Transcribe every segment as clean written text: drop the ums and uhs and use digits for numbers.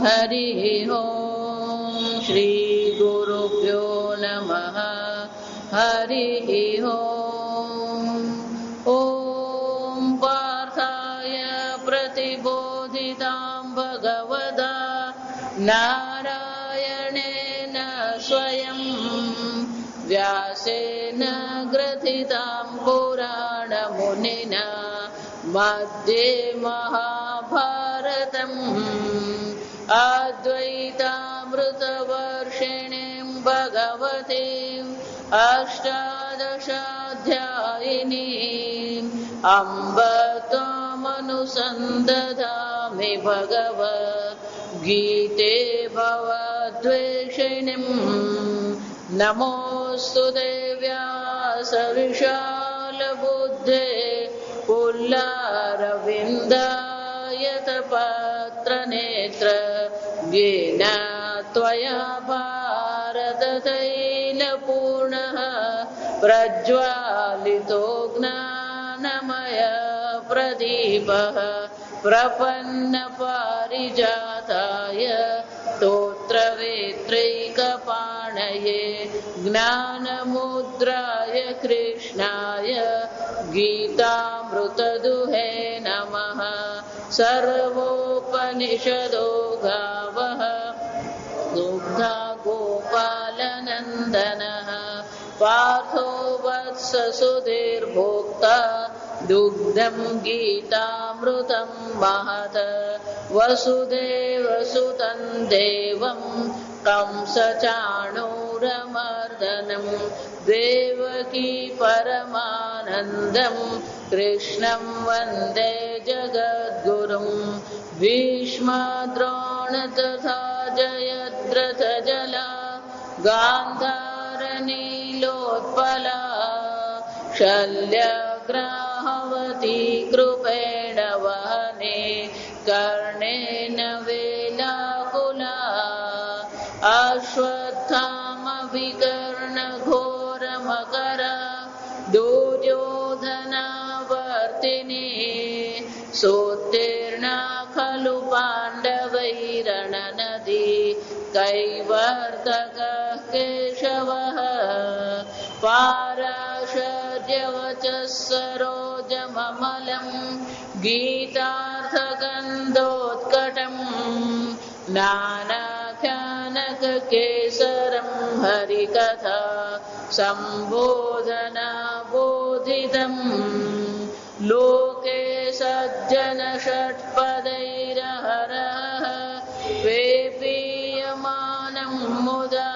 हरिः ओम् श्रीगुरुभ्यो नमः हरिः ओम् ॐ पार्थाय प्रतिबोधितां भगवता नारायणेन स्वयं व्यासेन ग्रथितां पुराणमुनिना मध्ये महाभारतम् अद्वैतामृतवर्षिणीं भगवतीम् अष्टादशाध्यायिनीम् अम्ब त्वामनुसन्दधामि भगवद्गीते भवद्वेषिणीम् नमोऽस्तु देव्यासविशालबुद्धे पुल्लारविन्दायतपत्रनेत्र येन त्वया भारततैलपूर्णः प्रज्वालितो ज्ञानमय प्रदीपः प्रपन्नपारिजाताय स्तोत्रवेत्रैकपाणये ज्ञानमुद्राय कृष्णाय गीतामृतदुहे नमः। सर्वोपनिषदो गावः दुग्धा गोपालनन्दनः पार्थो वत्स सुधीर्भोक्ता दुग्धं गीतामृतं महत् वसुदेवसुतं देवं कंसचाणूरमर्दनं देवकी परमानन्दं कृष्णं वन्दे जगद्गुरुं भीष्मद्रोण तथा जयद्रथजला गान्धारनीलोत्पला शल्यग्राहवती कृपेण वहने कर्णेन वेलाकुला अश्वत्थामविकर्णघोरमकरा दुर्योधनावर्तिनी सोत्तीर्णा खलु पाण्डवैरणनदी कैवर्तकः केशवः पाराशर्यवचः सरोजममलं गीतार्थगन्धोत्कटम् नानाख्यानककेसरं हरिकथा सम्बोधनाबोधितम् लोके सज्जनषट्पदैरहरः पेपीयमानं मुदा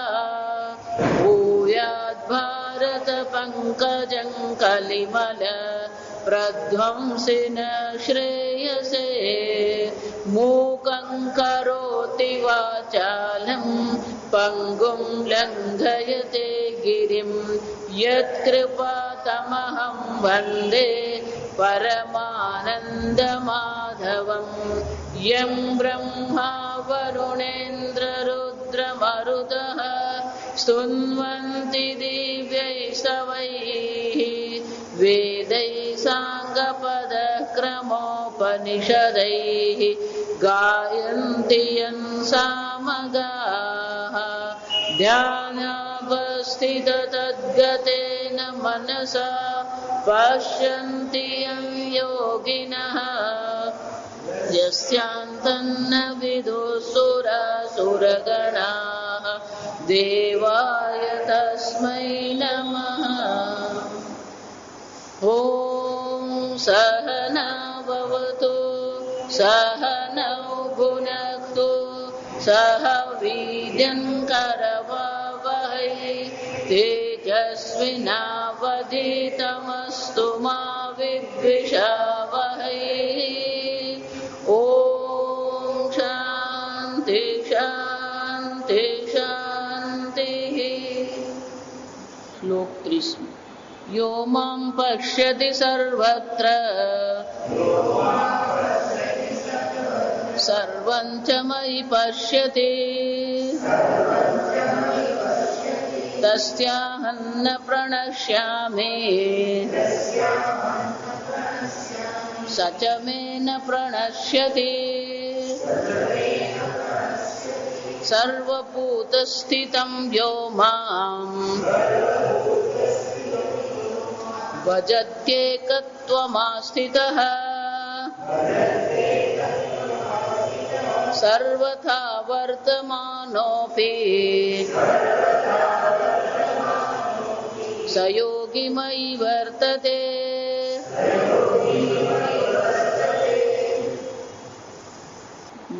भूयाद्भारतपङ्कजं कलिमल प्रध्वंसिन श्रेयसे मूकं करोति वाचालं पङ्गुं लङ्घयते गिरिं यत्कृपातमहं वन्दे परमानन्दमाधवम् यं ब्रह्मा वरुणेन्द्ररुद्रमरुतः स्तुन्वन्ति दिव्यैस्तवैः वेदैः साङ्गपदक्रमोपनिषदैः गायन्ति यं सामगाः ध्यानावस्थिततद्गतेन मनसा पश्यन्ति यं योगिनः यस्यान्तन्न विदुःसुरासुरगणाः देवाय तस्मै नमः। ॐ सहना भवतु सहनौ भुनक्तु सह वीर्यं करवावहै तेजस्विनावधीतमस्तु मा विद्विषावहै। ॐ शान्ति शान्ति शान्तिः। श्लोक 30 यो मां पश्यति सर्वत्र सर्वं च मयि पश्यति तस्याहं न प्रणश्यामि स च मे न प्रणश्यति। સર્વભૂત સ્થિતં વ્યોમામ ભજત્યેકત્વમાસ્થિતઃ સર્વથા વર્તમાનોપી સ યોગીમયી વર્તતે.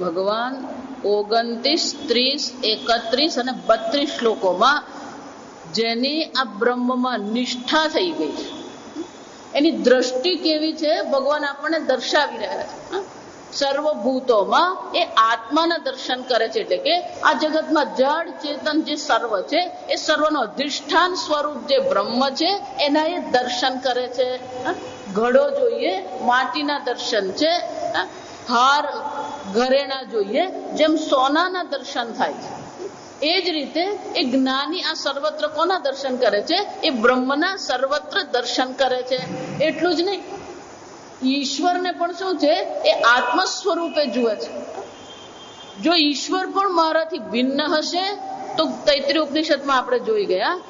ભગવાન 29, 30, 31 અને 32 શ્લોકોમાં જેની આ બ્રહ્મમાં નિષ્ઠા થઈ ગઈ છે, એની દ્રષ્ટિ કેવી છે ભગવાન આપણને દર્શાવી રહ્યા છે. સર્વભૂતોમાં એ આત્માના દર્શન કરે છે, એટલે કે આ જગતમાં જડ ચેતન જે સર્વ છે એ સર્વનો અધિષ્ઠાન સ્વરૂપ જે બ્રહ્મ છે એના એ દર્શન કરે છે. ઘડો જોઈએ માટીના દર્શન છે, હાર ઘરેણા જોઈએ જેમ સોનાના દર્શન થાય છે. એ જ રીતે એ જ્ઞાની આ સર્વત્ર કોના દર્શન કરે છે? એ બ્રહ્મના સર્વત્ર દર્શન કરે છે. એટલું જ નહીં, ઈશ્વરને પણ શું છે એ આત્મ સ્વરૂપે જુએ છે. જો ઈશ્વર પણ મારાથી ભિન્ન હશે તો તૈત્રીય ઉપનિષદમાં આપણે જોઈ ગયા,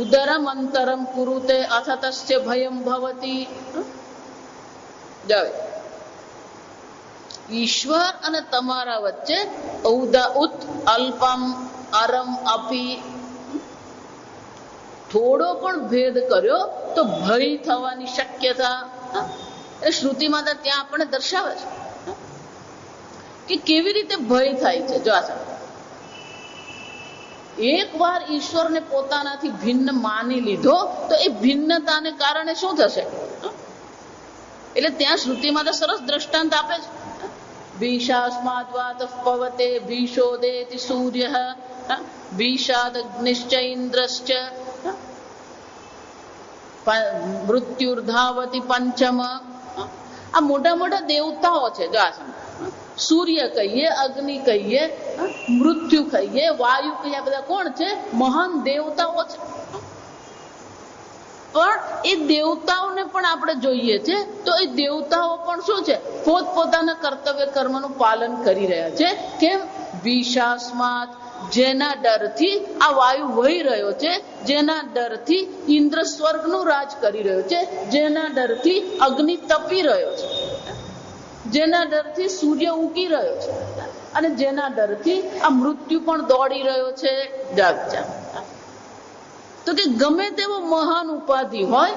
ઉદરમ અંતરમ કુરુતે અથ તસ્ય ભયમ ભવતી. જાવે ઈશ્વર અને તમારા વચ્ચે ઉત અલ્પમ અરમ અપી થોડો પણ ભેદ કર્યો તો ભય થવાની શક્યતા. શ્રુતિ માતા ત્યાં આપણને દર્શાવે છે કે કેવી રીતે ભય થાય છે. જો આ એક વાર ઈશ્વરને પોતાનાથી ભિન્ન માની લીધો તો એ ભિન્નતાને કારણે શું થશે? એટલે ત્યાં શ્રુતિ માતા સરસ દ્રષ્ટાંત આપે છે. ભીષાસ્માદ વાતઃ પવતે ભીષોદેતિ સૂર્યઃ ભીષાદગ્નિશ્ચ ઇન્દ્રશ્ચ મૃત્યુર્ધાવતી પંચમ. આ મોટા મોટા દેવતાઓ છે. જો આ સૂર્ય કહીએ, અગ્નિ કહીએ, મૃત્યુ કહીએ, વાયુ કહીએ, બધા કોણ છે? મહાન દેવતાઓ છે. પણ એ દેવતાઓને પણ આપણે જોઈએ છે તો એ દેવતાઓ પણ શું છે? પોતપોતાના કર્તવ્ય કર્મનું પાલન કરી રહ્યા છે. કેમ? વિશાસ્માત, જેના ડરથી આ વાયુ વહી રહ્યો છે, જેના ડરથી ઇન્દ્ર સ્વર્ગનું રાજ કરી રહ્યો છે, જેના ડરથી અગ્નિ તપી રહ્યો છે, જેના ડરથી સૂર્ય ઉગી રહ્યો છે, અને જેના ડરથી આ મૃત્યુ પણ દોડી રહ્યો છે. જાગજા તો કે ગમે તેવો મહાન ઉપાધિ હોય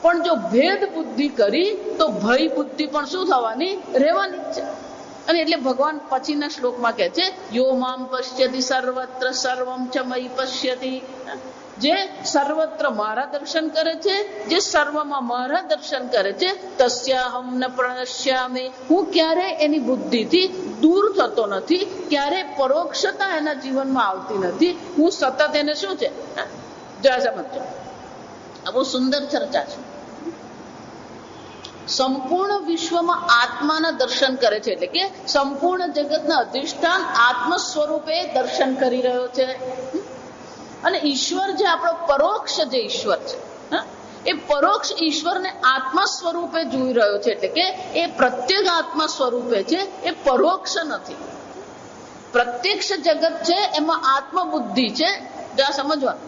પણ જો ભેદ બુદ્ધિ કરી તો ભય બુદ્ધિ પણ શું થવાની? રહેવાની જ છે. અને એટલે ભગવાન પછીના શ્લોકમાં કહે છે, યો મામ પશ્યતિ સર્વત્ર સર્વમ ચ મયી પશ્યતિ. જે સર્વત્ર મારા દર્શન કરે છે, જે સર્વમાં મારા દર્શન કરે છે, તસ્યાહમ ન પ્રણશ્યામિ. હું ક્યારે એની બુદ્ધિથી દૂર થતો નથી, ક્યારે પરોક્ષતા એના જીવનમાં આવતી નથી. હું સતત એને શું છે સમજો. આ બહુ સુંદર ચર્ચા છે. સંપૂર્ણ વિશ્વમાં આત્માના દર્શન કરે છે, એટલે કે સંપૂર્ણ જગતના અધિષ્ઠાન આત્મ સ્વરૂપે દર્શન કરી રહ્યો છે. અને ઈશ્વર જે આપણો પરોક્ષ જે ઈશ્વર છે, એ પરોક્ષ ઈશ્વરને આત્મા સ્વરૂપે જોઈ રહ્યો છે. એટલે કે એ પ્રત્યેક આત્મા સ્વરૂપે છે, એ પરોક્ષ નથી. પ્રત્યક્ષ જગત છે એમાં આત્મબુદ્ધિ છે. જ્યાં સમજવા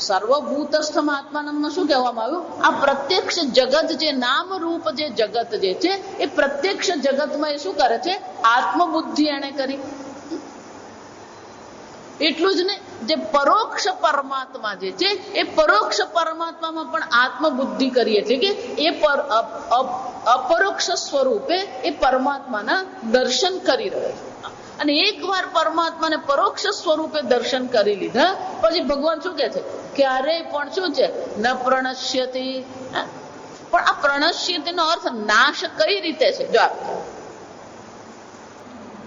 સર્વભૂતસ્થમ આત્માનંદમાં શું કહેવામાં આવ્યું? આ પ્રત્યક્ષ જગત જે નામ રૂપ જે જગત જે છે એ પ્રત્યક્ષ જગતમાં એ શું કરે છે? આત્મબુદ્ધિ એને કરી. એટલું જ નહીં, જે પરોક્ષ પરમાત્મા જે છે એ પરોક્ષ પરમાત્મામાં પણ આત્મબુદ્ધિ કરી. એટલે કે એ અપરોક્ષ સ્વરૂપે એ પરમાત્માના દર્શન કરી રહ્યો છે. અને એકવાર પરમાત્માને પરોક્ષ સ્વરૂપે દર્શન કરી લીધા પછી ભગવાન શું કહે છે? ક્યારેય પણ શું છે? ન પ્રણશ્યતિ. પણ આ પ્રણશ્યતિ નો અર્થ નાશ કઈ રીતે છે? જો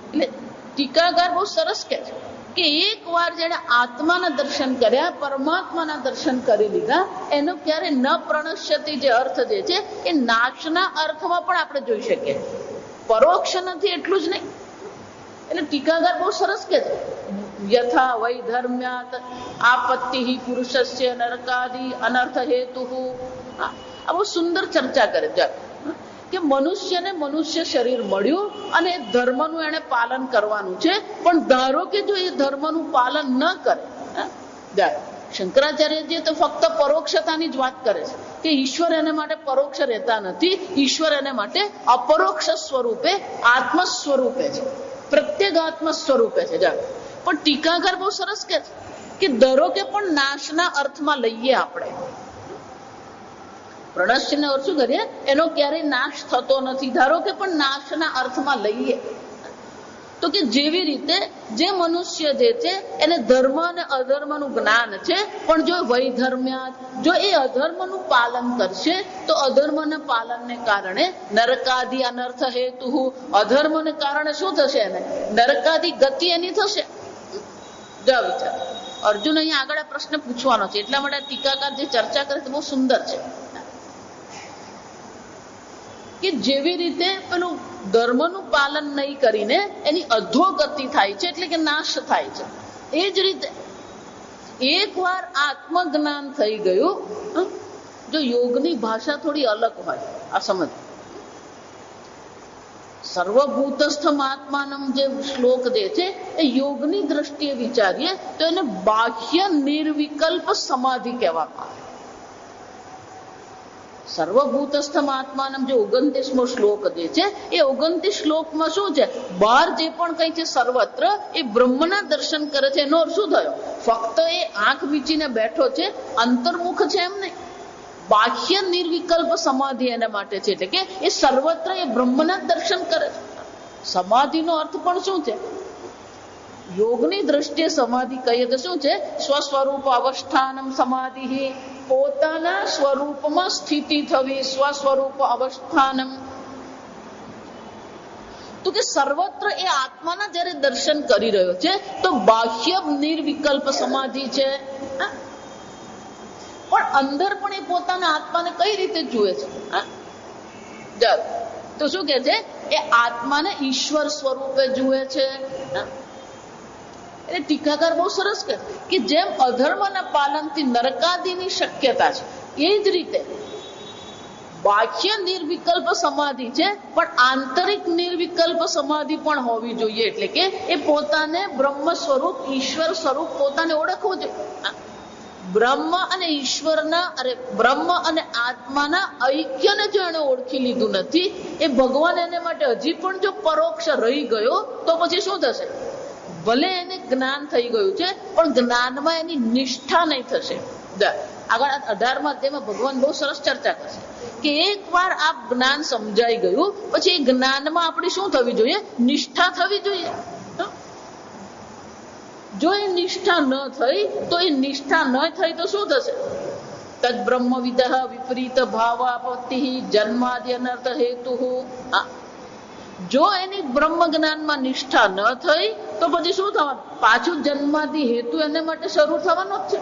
એટલે ટીકાકાર બહુ સરસ કહે છે કે એક વાર જેને આત્માના દર્શન કર્યા, પરમાત્માના દર્શન કરી લીધા, એનો ક્યારે ન પ્રણશ્યતિ જે અર્થ જે છે એ નાશના અર્થમાં પણ આપણે જોઈ શકીએ. પરોક્ષ નથી એટલું જ નહીં. એટલે ટીકાકાર બહુ સરસ કે છે, યથા વૈધર્મ્યાત આપત્તિ પુરુષસ્ય નરકાદિ અનર્થ હેતુ. આ બહુ સુંદર ચર્ચા કરે છે કે મનુષ્યને મનુષ્ય શરીર મળ્યું અને એ ધર્મનું એને પાલન કરવાનું છે, પણ ધારો કે જો એ ધર્મનું પાલન ન કરે, શંકરાચાર્યજી તો ફક્ત પરોક્ષતાની જ વાત કરે છે કે ઈશ્વર એને માટે પરોક્ષ રહેતા નથી, ઈશ્વર એને માટે અપરોક્ષ સ્વરૂપે આત્મ સ્વરૂપે છે, પ્રત્યેગાત્મ સ્વરૂપે છે. પણ ટીકાકાર બહુ સરસ કે છે કે ધારો કે પણ નાશના અર્થમાં લઈએ આપણે પ્રણશ્યનો અર્થ શું કરીએ, એનો ક્યારેય નાશ થતો નથી. ધારો કે પણ નાશના અર્થમાં લઈએ તો કે જેવી રીતે જે મનુષ્ય જે છે એને ધર્મ અને અધર્મનું જ્ઞાન છે, પણ જો વૈધર્મ્યાત જો એ અધર્મનું પાલન કરશે તો અધર્મના પાલનને કારણે નરકાદિ અનર્થ હેતુ, અધર્મને કારણે શું થશે, એને નરકાદિ ગતિ એની થશે. જો વિચાર અર્જુન અહીંયા આગળ આ પ્રશ્ન પૂછવાનો છે, એટલા માટે ટીકાકાર જે ચર્ચા કરે છે બહુ સુંદર છે કે જેવી રીતે પેલું ધર્મનું પાલન નહીં કરીને એની અધોગતિ થાય છે, એટલે કે નાશ થાય છે, એ જ રીતે એકવાર આત્મજ્ઞાન થઈ ગયું, જો યોગની ભાષા થોડી અલગ હોય, આ સમજ સર્વભૂતસ્થ આત્માનમ જે શ્લોક જે છે એ યોગની દ્રષ્ટિએ વિચારીએ તો એને બાહ્ય નિર્વિકલ્પ સમાધિ કહેવામાં આવે. સર્વભૂતસ્થ આત્માનમ જે 29મો શ્લોક જે છે એ 29 શ્લોકમાં શું છે, બહાર જે પણ કઈ છે સર્વત્ર એ બ્રહ્મના દર્શન કરે છે. એનો શું થયો, ફક્ત એ આંખ મીચીને બેઠો છે, અંતર્મુખ છે એમ નહીં, બાહ્ય નિર્વિકલ્પ સમાધિ એના માટે છે, એટલે કે એ સર્વત્ર એ બ્રહ્મના દર્શન કરે છે. સમાધિનો અર્થ પણ શું છે, યોગની દ્રષ્ટિએ સમાધિ કહીએ તો શું છે, સ્વસ્વરૂપ અવસ્થાનમ સમાધિ, પોતાના સ્વરૂપમાં સ્થિતિ થવી, સ્વસ્વરૂપ અવસ્થાનમ. તો કે સર્વત્ર એ આત્માના જ્યારે દર્શન કરી રહ્યો છે તો બાહ્ય નિર્વિકલ્પ સમાધિ છે, પણ અંદર પણ એ પોતાના આત્માને કઈ રીતે જુએ છે, તો શું કે છે, એ આત્માને ઈશ્વર સ્વરૂપે જુએ છે. એટલે ટીકાકાર બહુ સરસ કે જેમ અધર્મના પાલનથી નરકાદિની શક્યતા છે, એ જ રીતે બાહ્ય નિર્વિકલ્પ સમાધિ છે, પણ આંતરિક નિર્વિકલ્પ સમાધિ પણ હોવી જોઈએ, એટલે કે એ પોતાને બ્રહ્મ સ્વરૂપ ઈશ્વર સ્વરૂપ પોતાને ઓળખવું જોઈએ. બ્રહ્મ અને ઈશ્વરના બ્રહ્મ અને આત્માના ઐક્યને જો એને ઓળખી લીધું નથી, એ ભગવાન એને માટે હજી પણ જો પરોક્ષ રહી ગયો તો પછી શું થશે, ભલે એને જ્ઞાન થઈ ગયું છે પણ જ્ઞાનમાં એની નિષ્ઠા નહીં થશે. આગળ 18મા અધ્યાયમાં ભગવાન બહુ સરસ ચર્ચા કરશે કે એકવાર આ જ્ઞાન સમજાઈ ગયું પછી એ જ્ઞાનમાં આપણી શું થવી જોઈએ, નિષ્ઠા થવી જોઈએ. જો એ નિષ્ઠા ન થઈ તો એ નિષ્ઠા ન થઈ તો શું થશે, તદ બ્રહ્મવિદ વિપરીત ભાવાપત્તિ જન્માદિ અનર્થ હેતુ. જો એની બ્રહ્મ જ્ઞાનમાં નિષ્ઠા ન થઈ તો પછી શું થવાનું, પાછું જન્માદિ હેતુ એને માટે શરૂ થવાનો જ છે.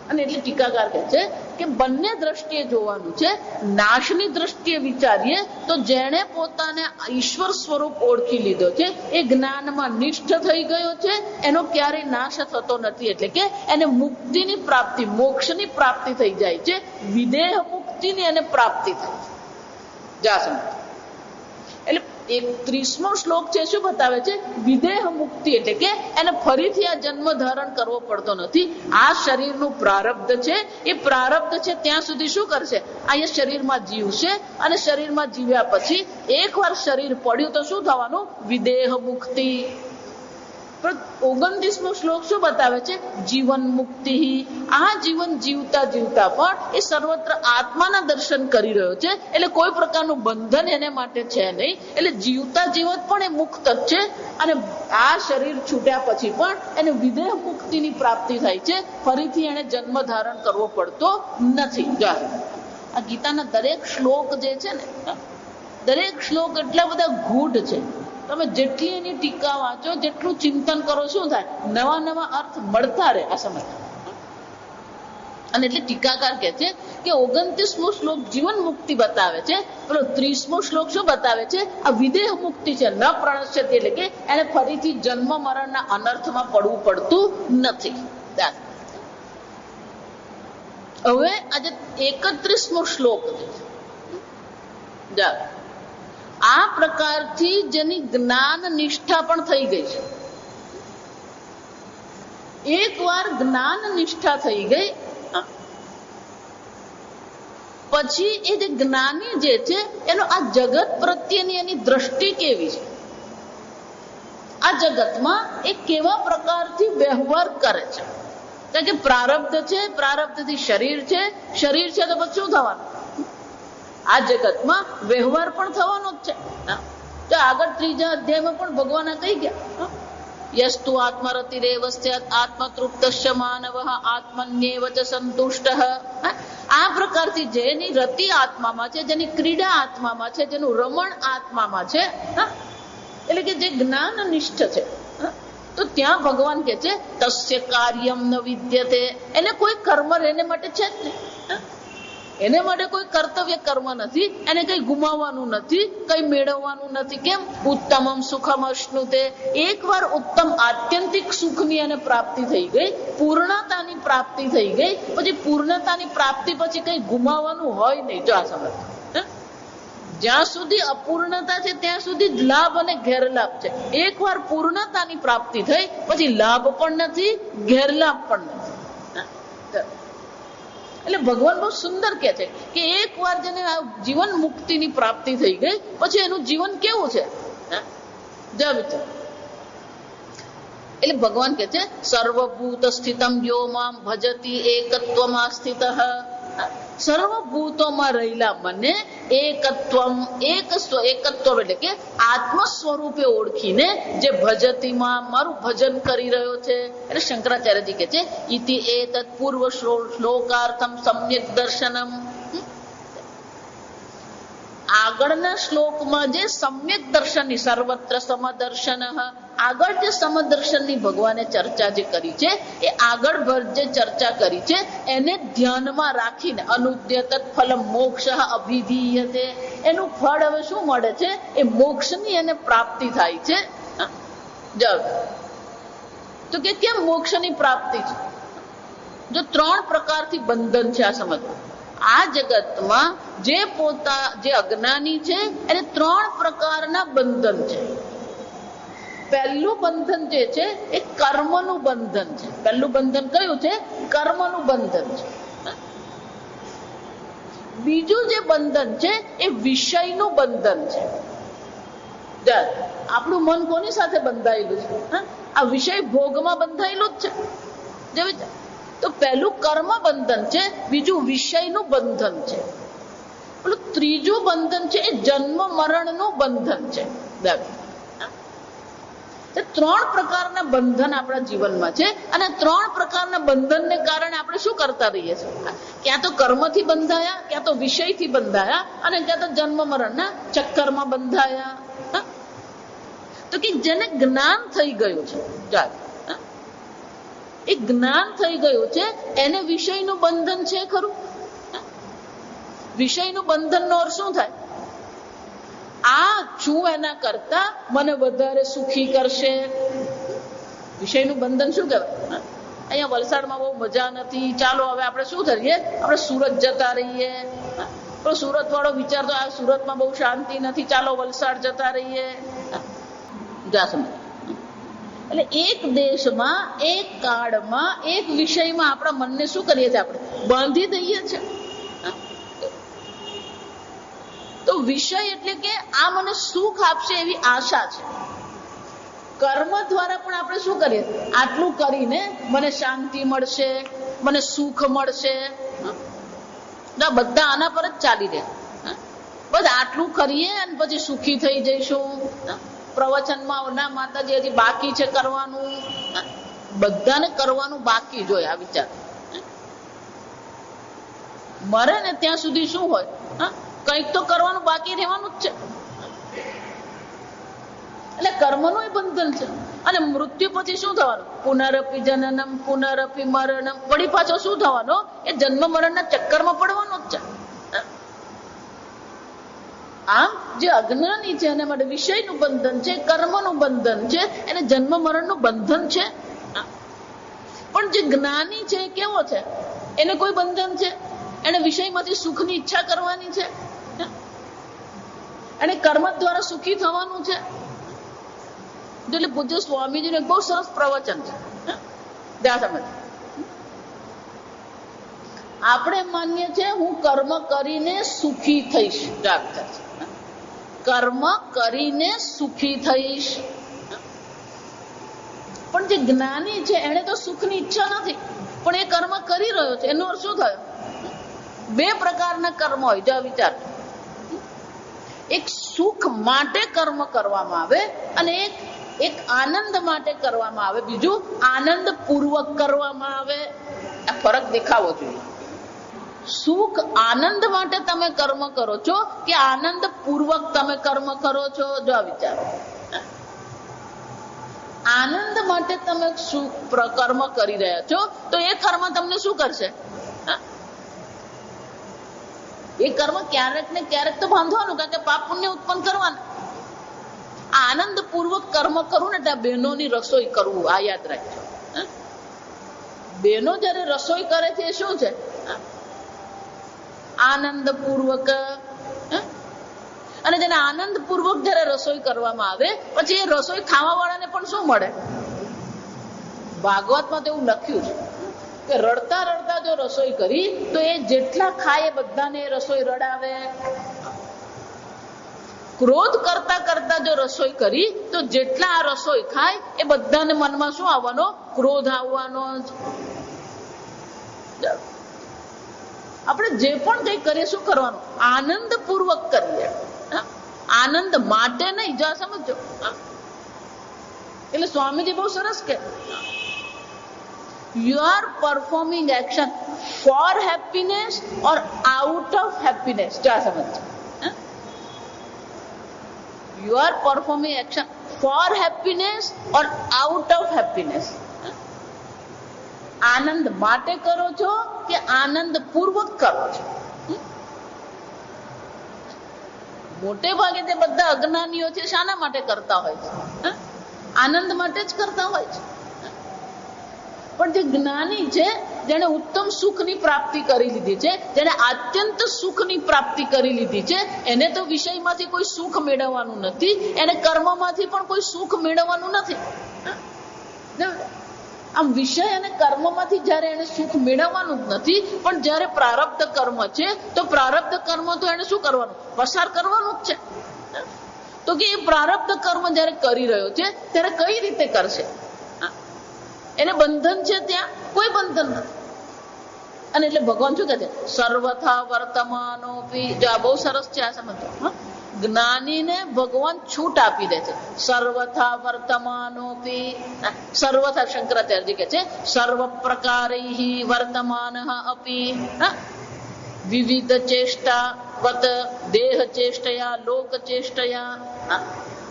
અને એટલે ટીકાકાર કહે છે કે બંને દ્રષ્ટિએ જોવાનું છે. નાશની દ્રષ્ટિએ વિચારીએ તો જેણે પોતાને ઈશ્વર સ્વરૂપ ઓળખી લીધો છે એ જ્ઞાનમાં નિષ્ઠ થઈ ગયો છે, એનો ક્યારેય નાશ થતો નથી, એટલે કે એને મુક્તિની પ્રાપ્તિ, મોક્ષની પ્રાપ્તિ થઈ જાય છે, વિદેહ મુક્તિની એને પ્રાપ્તિ થાય છે. એટલે 31મો શ્લોક છે શું બતાવે છે, વિદેહ મુક્તિ, એટલે કે એને ફરીથી આ જન્મ ધારણ કરવો પડતો નથી. આ શરીરનું પ્રારબ્ધ છે, એ પ્રારબ્ધ છે ત્યાં સુધી શું કરશે, અહીંયા શરીરમાં જીવશે, અને શરીરમાં જીવ્યા પછી એકવાર શરીર પડ્યું તો શું થવાનું, વિદેહ મુક્તિ. 29મો શ્લોક શું બતાવે છે, જીવન મુક્તિ. આ જીવન જીવતા જીવતા પણ એ સર્વત્ર આત્માના દર્શન કરી રહ્યો છે, એટલે કોઈ પ્રકારનું બંધન એને માટે છે નહીં, એટલે જીવતા જીવત પણ એ મુક્ત જ છે, અને આ શરીર છૂટ્યા પછી પણ એને વિદેહ મુક્તિની પ્રાપ્તિ થાય છે, ફરીથી એને જન્મ ધારણ કરવો પડતો નથી. આ ગીતાના દરેક શ્લોક જે છે ને, દરેક શ્લોક એટલા બધા ગૂઢ છે, તમે જેટલી એની ટીકા વાંચો, જેટલું ચિંતન કરો, શું થાય, નવા નવા અર્થ મળતા રહે આ સમય. અને એટલે ટીકાકાર કહે છે કે 29મો શ્લોક જીવન મુક્તિ બતાવે છે, પેલો 30મો શ્લોક શું બતાવે છે, આ વિદેહ મુક્તિ છે, ન પ્રણશ્યતિ, એટલે કે એને ફરીથી જન્મ મરણના અનર્થમાં પડવું પડતું નથી. હવે આજે 31મો શ્લોક છે, આ પ્રકારથી જેની જ્ઞાન નિષ્ઠા પણ થઈ ગઈ છે, એકવાર જ્ઞાન નિષ્ઠા થઈ ગઈ પછી એ જે જ્ઞાની જે છે એનો આ જગત પ્રત્યેની એની દ્રષ્ટિ કેવી છે, આ જગતમાં એ કેવા પ્રકારથી વ્યવહાર કરે છે. કારણ કે પ્રારબ્ધ છે, પ્રારબ્ધથી શરીર છે, શરીર છે તો પછી શું થવાનું, આ જગતમાં વ્યવહાર પણ થવાનો જ છે. તો આગળ 3જા અધ્યાયમાં પણ ભગવાન કહી ગયા, યસ્તુ આત્મરતિરેવ સ્યાત્ આત્મતૃપ્તસ્ય માનવઃ આત્મન્યેવ ચ સંતુષ્ટઃ. આ પ્રકારથી જેની રતિ આત્મામાં છે, જેની ક્રીડા આત્મામાં છે, જેનું રમણ આત્મામાં છે, એટલે કે જે જ્ઞાન નિષ્ઠ છે, તો ત્યાં ભગવાન કે છે તસ્ય કાર્યમ ન વિદ્યતે. એને કોઈ કર્મ એને માટે છે જ નહીં, એને માટે કોઈ કર્તવ્ય કર્મ નથી, એને કઈ ગુમાવવાનું નથી, કઈ મેળવવાનું નથી. કેમ? ઉત્તમમ સુખમ અશ્નુતે. એકવાર ઉત્તમ આત્યંતિક સુખની એને પ્રાપ્તિ થઈ ગઈ, પૂર્ણતાની પ્રાપ્તિ થઈ ગઈ. પછી પૂર્ણતાની પ્રાપ્તિ પછી કઈ ગુમાવવાનું હોય નહીં. જો આ સમજ, જ્યાં સુધી અપૂર્ણતા છે ત્યાં સુધી જ લાભ અને ગેરલાભ છે. એકવાર પૂર્ણતાની પ્રાપ્તિ થઈ પછી લાભ પણ નથી, ગેરલાભ પણ નથી. એટલે ભગવાન બહુ સુંદર કે છે કે એકવાર જેને જીવન મુક્તિની પ્રાપ્તિ થઈ ગઈ પછી એનું જીવન કેવું છે. એટલે ભગવાન કે છે સર્વભૂત સ્થિતમ યો મામ ભજતી એકત્વમાં સ્થિતઃ. સર્વભૂતોમાં રહેલા મને એકત્વ એટલે કે આત્મ સ્વરૂપે ઓળખીને જે ભજતીમાં મારું ભજન કરી રહ્યો છે. એટલે શંકરાચાર્યજી કે છે ઇતિ એતત પૂર્વ શ્લોકાર્થમ સમ્યક દર્શનમ. આગળના શ્લોકમાં જે સમ્યક દર્શનની સર્વત્ર સમદર્શન, આગળ જે સમદર્શનની ભગવાને ચર્ચા જે કરી છે એ આગળ જે ચર્ચા કરી છે એને ધ્યાનમાં રાખીને અનુદ્યત ફલમ મોક્ષ અભિધીયતે. એનું ફળ હવે શું મળે છે? એ મોક્ષની એને પ્રાપ્તિ થાય છે. તો કે કેમ મોક્ષની પ્રાપ્તિ છે? જો 3 પ્રકારથી બંધન છે. આ સમજ, આ જગતમાં જે અજ્ઞાની છે એને 3 પ્રકારના બંધન છે. પહેલું બંધન જે છે એ કર્મનું બંધન છે. પહેલું બંધન કયું છે? કર્મનું બંધન છે. બીજું જે બંધન છે એ વિષયનું બંધન છે. આપણું મન કોની સાથે બંધાયેલું છે? આ વિષય ભોગમાં બંધાયેલું જ છે. તો પહેલું કર્મ બંધન છે, બીજું વિષયનું બંધન છે. પેલું ત્રીજું બંધન છે એ જન્મ મરણનું બંધન છે. 3 પ્રકારના બંધન આપણા જીવનમાં છે અને 3 પ્રકારના બંધનને કારણે આપણે શું કરતા રહીએ છીએ? ક્યાં તો કર્મથી બંધાયા, ક્યાં તો વિષયથી બંધાયા અને ક્યાં તો જન્મ મરણના ચક્કરમાં બંધાયા. તો કે જેને જ્ઞાન થઈ ગયું છે, એ જ્ઞાન થઈ ગયું છે એને વિષયનું બંધન છે ખરું? વિષયનું બંધનનો અર્થ શું થાય? આ છું એના કરતા મને વધારે સુખી કરશે. વિષયનું બંધન શું કહેવાય? અહીંયા વલસાડમાં બહુ મજા નથી, ચાલો હવે આપણે શું કરીએ, આપણે સુરત જતા રહીએ. પણ સુરત વાળો વિચારતો આ સુરતમાં બહુ શાંતિ નથી, ચાલો વલસાડ જતા રહીએ. એટલે એક દેશમાં, એક કાળમાં, એક વિષયમાં આપણા મનને શું કરીએ છીએ? આપણે બાંધી દઈએ છીએ. તો વિષય એટલે કે આ મને સુખ આપશે એવી આશા છે. કર્મ દ્વારા પણ આપણે શું કરીએ? આટલું કરીને મને શાંતિ મળશે, મને સુખ મળશે. બધા આના પર જ ચાલી રહ્યા. બસ આટલું કરીએ અને પછી સુખી થઈ જઈશું. પ્રવચનમાં ના માતાજી હજી બાકી છે કરવાનું. બધાને કરવાનું બાકી જ હોય. આ વિચાર મરે ને ત્યાં સુધી શું હોય? કંઈક તો કરવાનું બાકી રહેવાનું જ છે. એટલે કર્મનું એ બંધન છે. અને મૃત્યુ પછી શું થવાનું? પુનરપી જનનમ પુનરપી મરણમ. વળી પાછો શું થવાનો? એ જન્મ મરણના ચક્કરમાં પડવાનો જ છે. આમ જે અજ્ઞાની છે એના માટે વિષયનું બંધન છે, કર્મનું બંધન છે, એને જન્મ મરણનું બંધન છે. પણ જે જ્ઞાની છે કેવો છે? એને કોઈ બંધન છે? એને વિષયમાંથી સુખની ઈચ્છા કરવાની છે. અને કર્મ દ્વારા સુખી થવાનું છે. એટલે પૂજ્ય સ્વામીજીનું એક બહુ સરસ પ્રવચન છે. ત્યાં સમજ આપણે માનીએ છીએ હું કર્મ કરીને સુખી થઈશ. કર્મ કરીને સુખી થઈશ. પણ જે જ્ઞાની છે એને તો સુખની ઈચ્છા નથી, પણ એ કર્મ કરી રહ્યો છે. એનો અર્થ શું થયો? બે પ્રકારના કર્મ હોય. જો વિચાર, એક સુખ માટે કર્મ કરવામાં આવે અને એક આનંદ માટે કરવામાં આવે, બીજું આનંદ પૂર્વક કરવામાં આવે. આ ફરક દેખાવો જોઈએ. સુખ આનંદ માટે તમે કર્મ કરો છો કે આનંદ પૂર્વક તમે કર્મ કરો છો? જો વિચારો, આનંદ માટે તમે કર્મ કરી રહ્યા છો તો એ કર્મ તમને શું કરશે? એ કર્મ ક્યારેક ને ક્યારેક તો બાંધવાનું, કારણ કે પાપ પુણ્ય ઉત્પન્ન કરવાનું. આનંદ પૂર્વક કર્મ કરવું ને એટલે બહેનોની રસોઈ કરવું, આ યાદ રાખજો. બહેનો જયારે રસોઈ કરે છે એ શું છે? આનંદ પૂર્વક. અને જેને આનંદ પૂર્વક જયારે રસોઈ કરવામાં આવે પછી એ રસોઈ ખાવા વાળાને પણ શું મળે? ભાગવતમાં તો એવું લખ્યું છે કે રડતા રડતા જો રસોઈ કરી તો એ જેટલા ખાય એ બધાને રસોઈ રડાવે. ક્રોધ કરતા કરતા જો રસોઈ કરી તો જેટલા આ રસોઈ ખાય એ બધાને મનમાં શું આવવાનો? ક્રોધ આવવાનો જ. આપણે જે પણ કઈ કરીએ શું કરવાનું? આનંદ પૂર્વક કરીએ, આનંદ માટે નહીં. જો સમજો, એટલે સ્વામીજી બહુ સરસ કે you are performing action for happiness or out of happiness. क्या समझ? You are performing action for happiness or out of happiness. આનંદ માટે કરો છો કે આનંદ પૂર્વક કરો છો? મોટે ભાગે તે બધા અજ્ઞાનીઓ છે શાના માટે કરતા હોય છે? આનંદ માટે જ કરતા હોય છે. પણ જે જ્ઞાની છે, જેને ઉત્તમ સુખની પ્રાપ્તિ કરી લીધી છે, જેને આત્યંત સુખની પ્રાપ્તિ કરી લીધી છે, એને તો વિષયમાંથી કોઈ સુખ મેળવવાનું નથી, એને કર્મમાંથી પણ કોઈ સુખ મેળવવાનું નથી. આમ વિષય અને કર્મમાંથી જયારે એને સુખ મેળવવાનું જ નથી, પણ જયારે પ્રારબ્ધ કર્મ છે તો પ્રારબ્ધ કર્મ તો એને શું કરવાનું? પસાર કરવાનું જ છે. તો કે એ પ્રારબ્ધ કર્મ જયારે કરી રહ્યો છે ત્યારે કઈ રીતે કરશે? એને બંધન છે? ત્યાં કોઈ બંધન નથી. અને એટલે ભગવાન શું કહે છે? સર્વથા વર્તમાનોપી. જો આ બહુ સરસ છે, આ સમજો. જ્ઞાનીને ભગવાન છૂટ આપી દે છે. સર્વથા વર્તમાનોપી. સર્વથા શંકરાચાર્ય કે છે સર્વ પ્રકારૈ વર્તમાન અપી વિવિધ ચેષ્ટા વત દેહ ચેષ્ટયા લોક ચેષ્ટયા.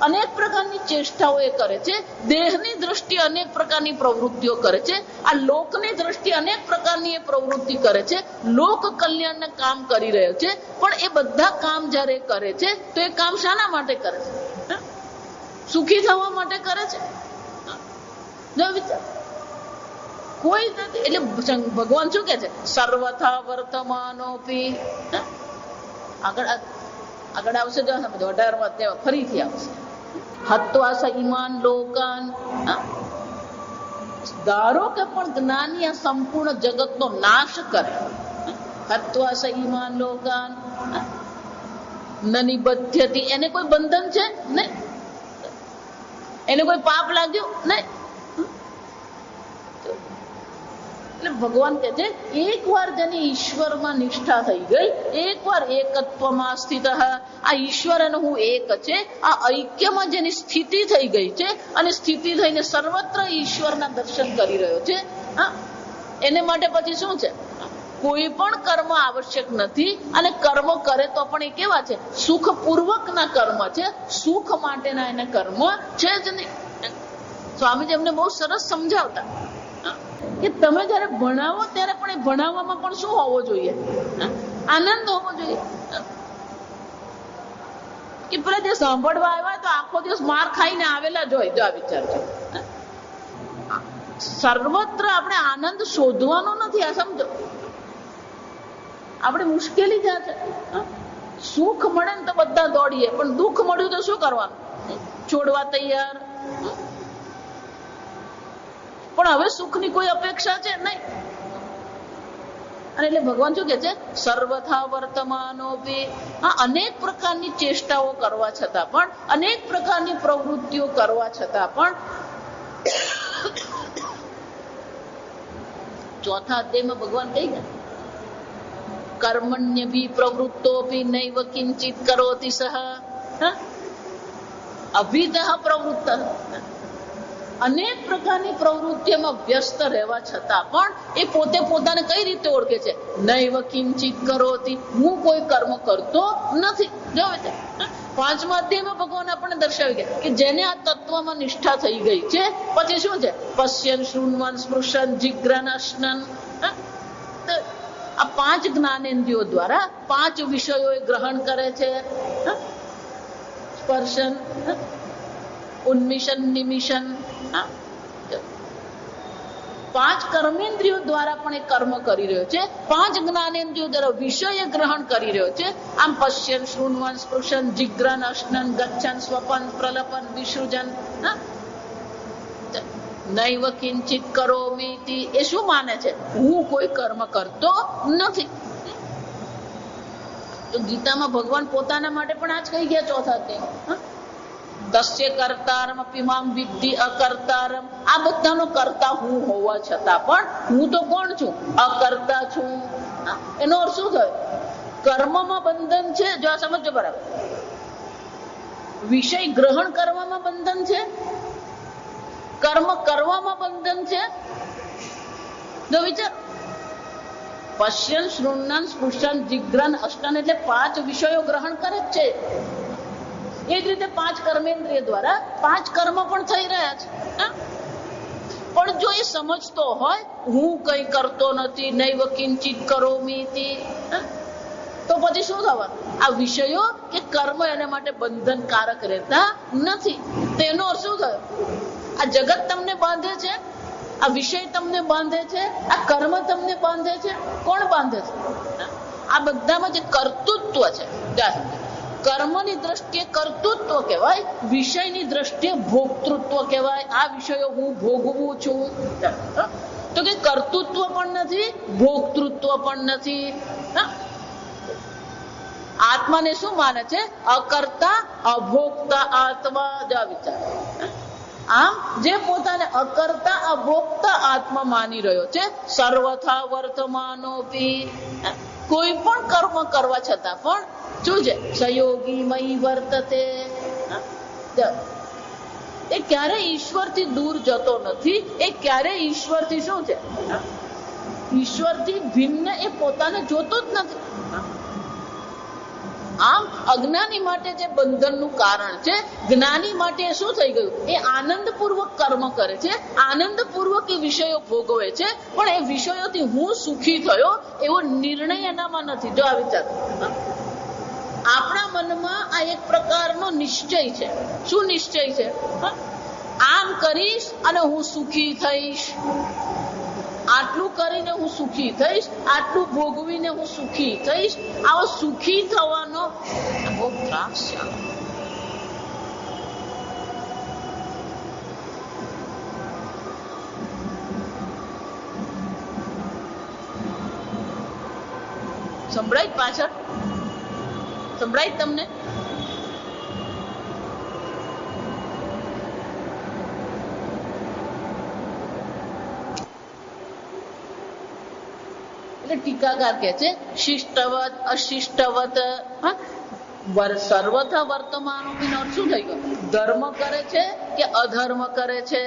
અનેક પ્રકારની ચેષ્ટાઓ એ કરે છે. દેહની દ્રષ્ટિએ અનેક પ્રકારની પ્રવૃત્તિઓ કરે છે. આ લોકની દ્રષ્ટિએ અનેક પ્રકારની એ પ્રવૃત્તિ કરે છે. લોક કલ્યાણને કામ કરી રહ્યો છે. પણ એ બધા કામ જયારે કરે છે તો એ કામ શાના માટે કરે છે? સુખી થવા માટે કરે છે. જો વિચાર, કોઈ નથી. એટલે ભગવાન શું કે છે? સર્વથા વર્તમાનોપી. આગળ આવશે, જો સમજો 18 ફરીથી આવશે. હત્વા સ ઈમાન લોકાન. ધારો કે પણ જ્ઞાની આ સંપૂર્ણ જગતનો નાશ કરે. હત્વા સ ઈમાન લોકાન ન નિબધ્યતિ. એને કોઈ બંધન છે નહીં, એને કોઈ પાપ લાગ્યું નહીં. એટલે ભગવાન કહે છે એકવાર જેની ઈશ્વરમાં નિષ્ઠા થઈ ગઈ, એકવાર એકત્વમાં સ્થિત, આ ઈશ્વર અને હું એક છે, આ ઐક્યમાં જેની સ્થિતિ થઈ ગઈ છે અને સ્થિતિ થઈને સર્વત્ર ઈશ્વરના દર્શન કરી રહ્યો છે, એને માટે પછી શું છે? કોઈ પણ કર્મ આવશ્યક નથી. અને કર્મ કરે તો પણ એ કેવા છે? સુખપૂર્વકના કર્મ છે. સુખ માટેના એને કર્મ છે જ નહીં. સ્વામીજી અમને બહુ સરસ સમજાવતા કે તમે જયારે ભણાવો ત્યારે પણ એ ભણાવવામાં પણ શું હોવો જોઈએ? આનંદ હોવો જોઈએ. કે પેલા જે સાંભળવા આવ્યા તો આખો દિવસ માર ખાઈને આવેલા જ હોય. જો આ વિચારજો, સર્વત્ર આપણે આનંદ શોધવાનો નથી. આ સમજો, આપણે મુશ્કેલી જ્યાં છે સુખ મળે ને તો બધા દોડીએ, પણ દુઃખ મળ્યું તો શું કરવાનું? છોડવા તૈયાર. પણ હવે સુખની કોઈ અપેક્ષા છે નહીં. અને એટલે ભગવાન શું કે છે? સર્વથા વર્તમાનોપી. આ અનેક પ્રકારની ચેષ્ટાઓ કરવા છતાં પણ, અનેક પ્રકારની પ્રવૃત્તિઓ કરવા છતાં પણ ચોથા અધ્યાયમાં ભગવાન કહી ગયા કર્મણ્ય ભી પ્રવૃત્તોપી નૈવ કિંચિત કરોતિ સહ અભિતઃ પ્રવૃત્ત. અનેક પ્રકારની પ્રવૃત્તિઓમાં વ્યસ્ત રહેવા છતાં પણ એ પોતે પોતાને કઈ રીતે ઓળખે છે? નૈવ કિંચિત કરોતિ, હું કોઈ કર્મ કરતો નથી. જો પાંચમા અધ્યાયમાં ભગવાન આપણને દર્શાવી ગયા કે જેને આ તત્વમાં નિષ્ઠા થઈ ગઈ છે, પછી શું છે? પશ્યન શૃણ્વન સ્પૃશન જિગ્રન અશ્નન. આ પાંચ જ્ઞાનેન્દ્રિયો દ્વારા પાંચ વિષયો ગ્રહણ કરે છે. સ્પર્શન, ઉન્મિશન, નિમિશન. પાંચ કર્મેન્દ્રિયો દ્વારા પણ એ કર્મ કરી રહ્યો છે. પાંચ જ્ઞાનેન્દ્રિયો દ્વારા વિષય ગ્રહણ કરી રહ્યો છે. આમ પશ્યન શૃણ્વન સ્પૃશન જિગ્રન અશ્નન ગચ્છન સ્વપન પ્રલપન વિસૃજન. નૈવ કિંચિત કરોમિતિ, એ શું માને છે? હું કોઈ કર્મ કરતો નથી. તો ગીતામાં ભગવાન પોતાના માટે પણ આજ કહી ગયા ચોથા અધ્યાયમાં, તસ્ય કર્તારમ અપી મામ વિદ્ધિ અકર્તારમ. આ બધાનો કર્તા હું હોવા છતાં પણ હું તો કોણ છું? અકર્તા છું. એનો અર્થ શું થયો? કર્મમાં બંધન છે. જો આ સમજો બરાબર. વિષય ગ્રહણ કરવામાં બંધન છે, કર્મ કરવામાં બંધન છે. જો વિચાર, પશ્યન શૃણ્વન સ્પૃશન જિગ્રન અશ્નન એટલે પાંચ વિષયો ગ્રહણ કરે જ છે. એ જ રીતે પાંચ કર્મેન્દ્રિય દ્વારા પાંચ કર્મ પણ થઈ રહ્યા છે. પણ જો એ સમજતો હોય હું કઈ કરતો નથી, નૈવ કિંચિત કરોમિતિ, તો પછી શું થવાનું? આ વિષયો કે કર્મ એને માટે બંધનકારક રહેતા નથી. તેનો અર્થ શું થયો? આ જગત તમને બાંધે છે, આ વિષય તમને બાંધે છે, આ કર્મ તમને બાંધે છે. કોણ બાંધે છે? આ બધામાં જે કર્તૃત્વ છે, કર્મની દ્રષ્ટિએ કર્તૃત્વ કહેવાય, વિષયની દ્રષ્ટિએ ભોક્તૃત્વ કહેવાય. આ વિષયો હું ભોગવું છું. તો કે કર્તૃત્વ પણ નથી, ભોક્તૃત્વ પણ નથી. આત્માને શું માને છે? અકર્તા અભોક્તા આત્મા. જા વિચાર. આમ જે પોતાને અકર્તા અભોક્તા આત્મા માની રહ્યો છે, સર્વથા વર્તમાનોપી, કોઈ પણ કર્મ કરવા છતાં પણ શું છે? સયોગી મયી વર્તતે. એ ક્યારેય ઈશ્વરથી દૂર જતો નથી. એ ક્યારેય ઈશ્વરથી શું છે? ઈશ્વરથી ભિન્ન એ પોતાને જોતો જ નથી. આમ અજ્ઞાની માટે જે બંધનનું કારણ છે, જ્ઞાની માટે શું થઈ ગયું? એ આનંદપૂર્વક કર્મ કરે છે, આનંદપૂર્વક એ વિષયો ભોગવે છે, પણ એ વિષયોથી હું સુખી થયો એવો નિર્ણય એનામાં નથી. જો આ વિચાર, આપણા મનમાં આ એક પ્રકારનો નિશ્ચય છે. શું નિશ્ચય છે? આમ કરીશ અને હું સુખી થઈશ, આટલું કરીને હું સુખી થઈશ, આટલું ભોગવીને હું સુખી થઈશ. આવો સુખી થવાનો બહુ ત્રાસ છે. સંભળાય પાછળ? સંભળાય તમને? એટલે ટીકાકાર કે છે શિષ્ટવત અશિષ્ટવત. સર્વથા વર્તમાન શું થઈ ગયું? ધર્મ કરે છે કે અધર્મ કરે છે,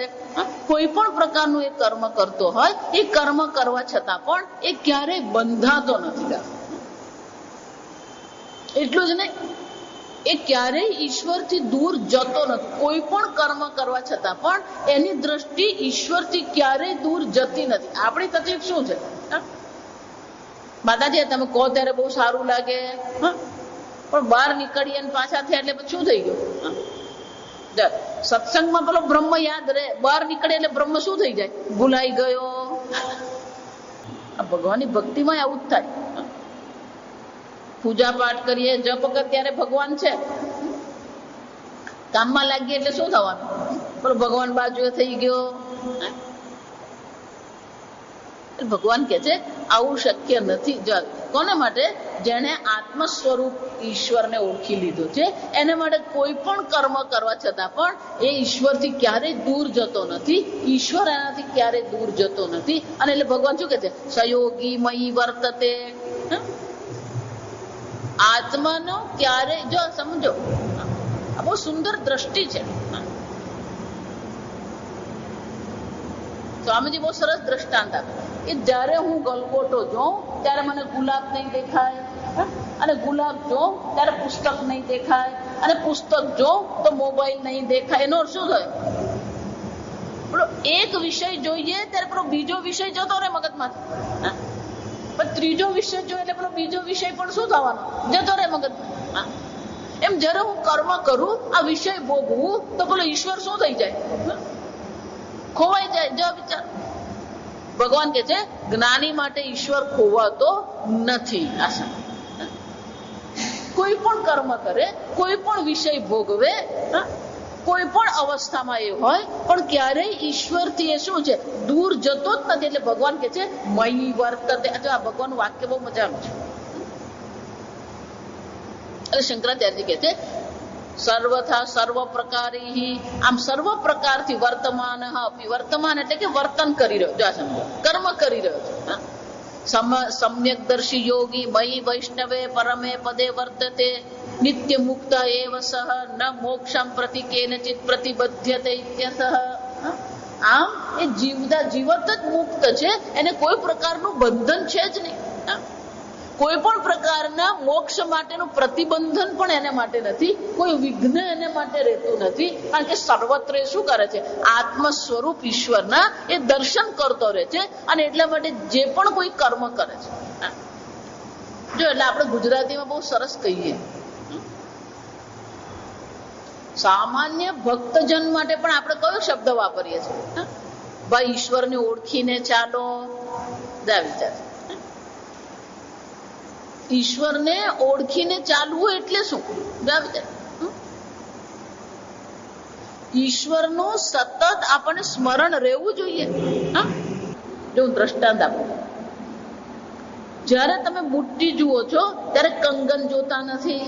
કોઈ પણ પ્રકારનું એ કર્મ કરતો હોય, એ કર્મ કરવા છતાં પણ એ ક્યારેય બંધાતો નથી. એટલું જ નહીં, એ ક્યારેય ઈશ્વરથી દૂર જતો નથી. કોઈ પણ કર્મ કરવા છતાં પણ એની દ્રષ્ટિ ઈશ્વરથી ક્યારેય દૂર જતી નથી. આપણી તકલીફ શું છે? માતાજી તમે કહો ત્યારે બહુ સારું લાગે, પણ બહાર નીકળીએ પાછા થયા એટલે શું થઈ ગયું? સત્સંગમાં પેલો બ્રહ્મ યાદ રહે, બહાર નીકળે એટલે બ્રહ્મ શું થઈ જાય? ભૂલાઈ ગયો. ભગવાનની ભક્તિમાં આવું જ થાય. પૂજા પાઠ કરીએ, જપ કરીએ, ત્યારે ભગવાન છે. કામમાં લાગીએ એટલે શું થવાનું? પણ ભગવાન બાજુએ થઈ ગયો. ભગવાન કે છે આવું શક્ય નથી. કોને માટે? જેને આત્મ સ્વરૂપ ઈશ્વરને ઓળખી લીધો છે એને માટે કોઈ પણ કર્મ કરવા છતાં પણ એ ઈશ્વરથી ક્યારેય દૂર જતો નથી. ઈશ્વર એનાથી ક્યારેય દૂર જતો નથી. અને એટલે ભગવાન શું કે છે? સયોગી મયી વર્તતે. આત્માનો ક્યારેય, જો સમજો, આ બહુ સુંદર દ્રષ્ટિ છે. સ્વામીજી બહુ સરસ દ્રષ્ટાંત આપે કે જયારે હું ગલગોટો જોઉં ત્યારે મને ગુલાબ નહીં દેખાય, અને ગુલાબ જોઉં ત્યારે પુસ્તક નહીં દેખાય, અને પુસ્તક જોઉં તો મોબાઈલ નહીં દેખાય. એનો શું થયો? પેલો એક વિષય જોઈએ ત્યારે પેલો બીજો વિષય જતો રહે મગજમાંથી, પણ ત્રીજો વિષય જોઈએ એટલે પેલો બીજો વિષય પણ શું થવાનો? જતો રહે મગજમાં. એમ જયારે હું કર્મ કરું, આ વિષય ભોગવું, તો પેલો ઈશ્વર શું થઈ જાય? ખોવાઈ જાય. જો વિચાર, ભગવાન કે છે જ્ઞાની માટે ઈશ્વર ખોવાતો નથી. આશા કોઈ પણ કર્મ કરે, કોઈ પણ વિષય ભોગવે, કોઈ પણ અવસ્થામાં એ હોય, પણ ક્યારેય ઈશ્વરથી એ શું છે? દૂર જતો જ નથી. એટલે ભગવાન કે છે મયી વર્તતે. આ ભગવાનનું વાક્ય બહુ મજાનું છે. એટલે શંકરાચાર્યજી કે છે સર્વથા સર્વ પ્રકારી, આમ સર્વ પ્રકારથી વર્તમાન અપી. વર્તમાન એટલે કે વર્તન કરી રહ્યો, જો સમજો, કર્મ કરી રહ્યો છે. સમ્યક દર્શી યોગી મયી વૈષ્ણવે પરમે પદે વર્તતે નિત્ય મુક્ત એવ સહ ન મોક્ષમ પ્રતિ કેનચિત પ્રતિબધ્યતે ઇત્યર્થઃ. આમ એ જીવત જ મુક્ત છે, એને કોઈ પ્રકારનું બંધન છે જ નહીં. કોઈ પણ પ્રકારના મોક્ષ માટેનું પ્રતિબંધન પણ એને માટે નથી, કોઈ વિઘ્ન એને માટે રહેતું નથી. કારણ કે સર્વત્ર શું કરે છે? આત્મ સ્વરૂપ ઈશ્વરના એ દર્શન કરતો રહે છે. અને એટલા માટે જે પણ કોઈ કર્મ કરે છે, જો એટલે આપણે ગુજરાતીમાં બહુ સરસ કહીએ, સામાન્ય ભક્તજન માટે પણ આપણે કયો શબ્દ વાપરીએ છીએ? ભાઈ ઈશ્વરને ઓળખીને ચાલો. વિચાર, ઈશ્વરને ઓળખીને ચાલવું એટલે શું? ઈશ્વરનું સતત આપણને સ્મરણ રહેવું જોઈએ. જો હું દ્રષ્ટાંત આપું, જયારે તમે બુટ્ટી જુઓ છો ત્યારે કંગન જોતા નથી,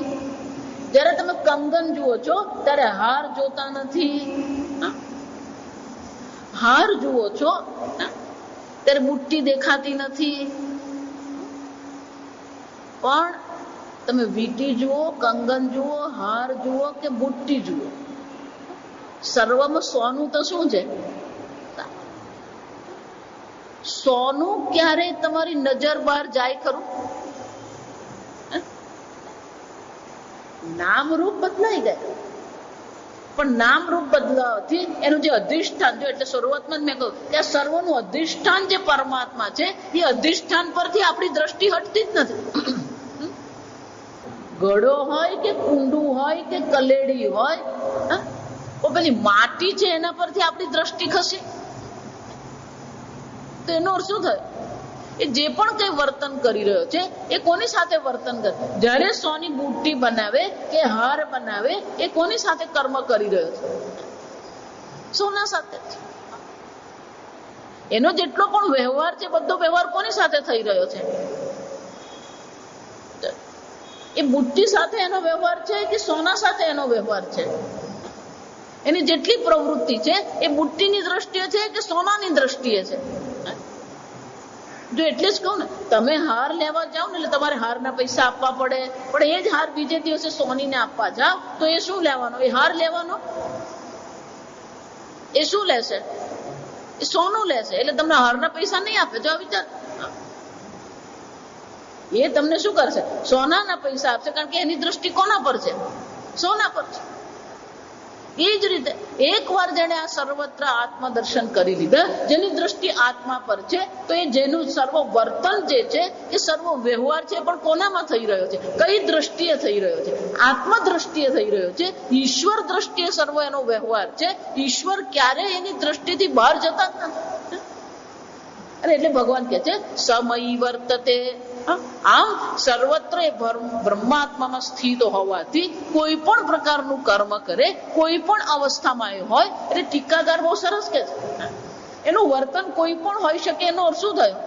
જયારે તમે કંગન જુઓ છો ત્યારે હાર જોતા નથી, હાર જુઓ છો ત્યારે બુટ્ટી દેખાતી નથી. પણ તમે વીંટી જુઓ, કંગન જુઓ, હાર જુઓ કે બુટ્ટી જુઓ, સર્વમાં સોનું તો શું છે? સોનું ક્યારેય તમારી નજર બહાર જાય ખરું? નામ રૂપ બદલાઈ ગયા, પણ નામ રૂપ બદલાવથી એનું જે અધિષ્ઠાન, જો એટલે શરૂઆતમાં જ મેં કહ્યું કે આ સર્વનું અધિષ્ઠાન જે પરમાત્મા છે, એ અધિષ્ઠાન પરથી આપણી દ્રષ્ટિ હટતી જ નથી. ઘડો હોય કે કુંડું હોય કે કલેડી હોય, તો પેલી માટી છે એના પરથી આપણી દ્રષ્ટિ ખસી, તો એનો અર્થ શું થયો? એ જે પણ કઈ વર્તન કરી રહ્યો છે એ કોની સાથે વર્તન કરે? જ્યારે સોની બુટ્ટી બનાવે કે હાર બનાવે, એ કોની સાથે કર્મ કરી રહ્યો છે? સોના સાથે. એનો જેટલો પણ વ્યવહાર છે, બધો વ્યવહાર કોની સાથે થઈ રહ્યો છે? એ બુટ્ટી સાથે એનો વ્યવહાર છે કે સોના સાથે એનો વ્યવહાર છે? એની જેટલી પ્રવૃત્તિ છે એ બુટ્ટીની દ્રષ્ટિએ છે કે સોનાની દ્રષ્ટિએ છે? જો એટલે જ કહું ને, તમે હાર લેવા જાઓ ને એટલે તમારે હારના પૈસા આપવા પડે, પણ એ જ હાર બીજે દિવસે સોનીને આપવા જાઓ તો એ શું લેવાનો? એ હાર લેવાનો? એ શું લેશે? એ સોનું લેશે. એટલે તમને હારના પૈસા નહીં આપે. જો વિચાર, એ તમને શું કરશે? સોનાના પૈસા આપશે, કારણ કે એની દ્રષ્ટિ કોના પર છે? સોના પર છે. એ જ રીતે એકવાર જેને આ સર્વત્ર આત્મદર્શન કરી લીધા, જેની દ્રષ્ટિ આત્મા પર છે, તો એ જેનું સર્વ વર્તન જે છે એ સર્વ વ્યવહાર છે, પણ કોનામાં થઈ રહ્યો છે? કઈ દ્રષ્ટિએ થઈ રહ્યો છે? આત્મ દ્રષ્ટિએ થઈ રહ્યો છે. ઈશ્વર દ્રષ્ટિએ સર્વ એનો વ્યવહાર છે. ઈશ્વર ક્યારેય એની દ્રષ્ટિથી બહાર જતા જ નથી. અને એટલે ભગવાન કે છે સમયી વર્તતે. આમ સર્વત્ર એ બ્રહ્માત્મામાં સ્થિત હોવાથી કોઈ પણ પ્રકારનું કર્મ કરે, કોઈ પણ અવસ્થામાં એ હોય, એટલે ટીકાકાર બહુ સરસ કે છે એનું વર્તન કોઈ પણ હોઈ શકે. એનો અર્થ શું થયો?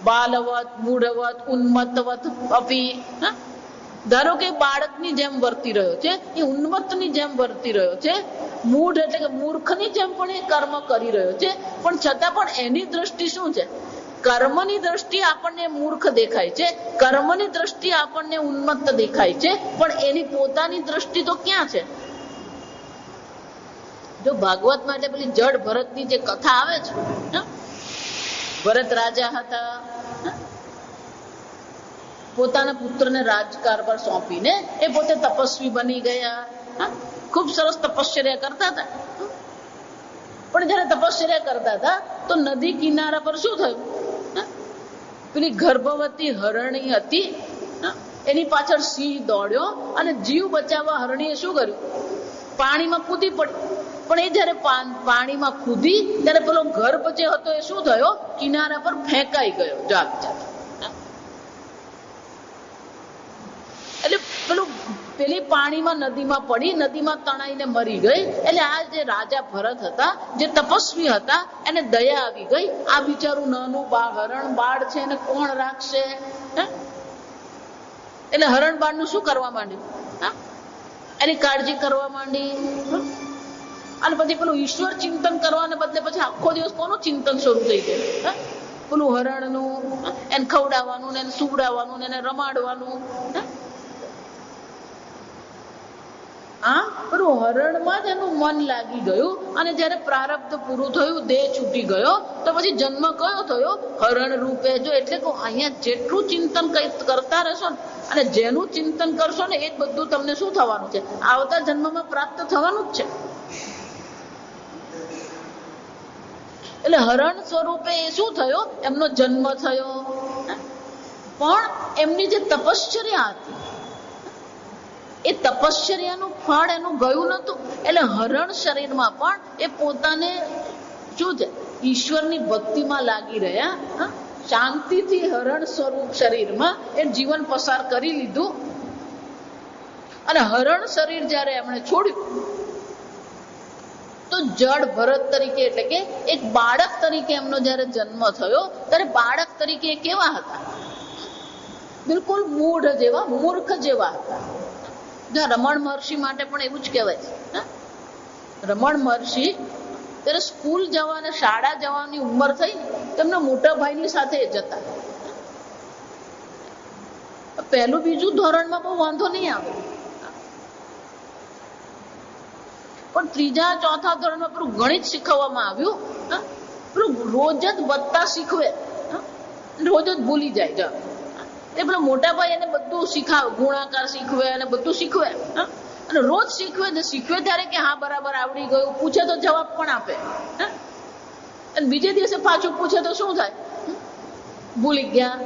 બાલવત, મૂઢવત, ઉન્મત્તવત અપી. ધારો કે બાળકની જેમ વર્તી રહ્યો છે, એ ઉન્મત્તની જેમ વર્તી રહ્યો છે, મૂઢ એટલે કે મૂર્ખની જેમ પણ એ કર્મ કરી રહ્યો છે, પણ છતાં પણ એની દ્રષ્ટિ શું છે? કર્મની દ્રષ્ટિ આપણને મૂર્ખ દેખાય છે, કર્મની દ્રષ્ટિ આપણને ઉન્મત્ત દેખાય છે, પણ એની પોતાની દ્રષ્ટિ તો ક્યાં છે? જો ભાગવતમાં એટલે પેલી જડ ભરતની જે કથા આવે છે, ભરત રાજા હતા, પોતાના પુત્રને રાજકારભાર સોંપીને એ પોતે તપસ્વી બની ગયા, ખૂબ સરસ તપશ્ચર્યા કરતા હતા. પણ જયારે તપશ્ચર્યા કરતા હતા તો નદી કિનારા પર શું થયું? પેલી ગર્ભવતી હરણી હતી, એની પાછળ સિંહ દોડ્યો અને જીવ બચાવવા હરણીએ શું કર્યું? પાણીમાં કૂદી પડી. પણ એ જયારે પાણીમાં કૂદી ત્યારે પેલો ગર્ભ જે હતો એ શું થયો? કિનારા પર ફેંકાઈ ગયો જાત જાત. એટલે પેલી પાણીમાં નદીમાં પડી, નદીમાં તણાઈને મરી ગઈ. એટલે આ જે રાજા ભરત હતા, જે તપસ્વી હતા, એને દયા આવી ગઈ. આ બિચારું નાનું હરણ બાળ છે, એને કોણ રાખશે? એટલે હરણ બાળનું શું કરવા માંડ્યું? એની કાળજી કરવા માંડી. અને પછી પેલું ઈશ્વર ચિંતન કરવાને બદલે પછી આખો દિવસ કોનું ચિંતન શરૂ થઈ ગયું? પેલું હરણનું, એને ખવડાવવાનું, એને સુવડાવવાનું, એને રમાડવાનું. પેલું હરણમાં જ એનું મન લાગી ગયું. અને જયારે પ્રારબ્ધ પૂરું થયું, દેહ છૂટી ગયો, તો પછી જન્મ કયો થયો? હરણ રૂપે. જો એટલે કે અહીંયા જેટલું ચિંતન કરતા રહેશો ને, અને જેનું ચિંતન કરશો ને, એ જ બધું તમને શું થવાનું છે? આવતા જન્મમાં પ્રાપ્ત થવાનું જ છે. એટલે હરણ સ્વરૂપે એ શું થયો? એમનો જન્મ થયો. પણ એમની જે તપશ્ચર્યા હતી, એ તપશ્ચર્યાનું ફળ એનું ગયું નતું. એટલે હરણ શરીરમાં પણ એ પોતાને શું છે? ઈશ્વરની ભક્તિમાં લાગી રહ્યા, શાંતિથી હરણ સ્વરૂપ શરીરમાં એ જીવન પસાર કરી લીધું. અને હરણ શરીર જયારે એમણે છોડ્યું તો જડ ભરત તરીકે, એટલે કે એક બાળક તરીકે એમનો જયારે જન્મ થયો, ત્યારે બાળક તરીકે કેવા હતા? બિલકુલ મૂઢ જેવા, મૂર્ખ જેવા હતા. રમણ મહર્ષિ માટે પણ એવું જ કહેવાય છે. રમણ મહર્ષિ ત્યારે સ્કૂલ જવાને, શાળા જવાની ઉંમર થઈ, તેમના મોટા ભાઈની સાથે જતા. પહેલું બીજું ધોરણમાં બહુ વાંધો નહીં આવે, પણ ત્રીજા ચોથા ધોરણમાં પેલું ગણિત શીખવવામાં આવ્યું. પેલું રોજ જ વધતા શીખવે, રોજ જ ભૂલી જાય. એ પેલા મોટા ભાઈ એને બધું શીખાવે, ગુણાકાર શીખવે અને બધું શીખવે, અને રોજ શીખવે ને શીખવે ત્યારે કે હા બરાબર આવડી ગયું, પૂછે તો જવાબ પણ આપે. અને બીજે દિવસે પાછું પૂછે તો શું થાય? ભૂલી ગયા.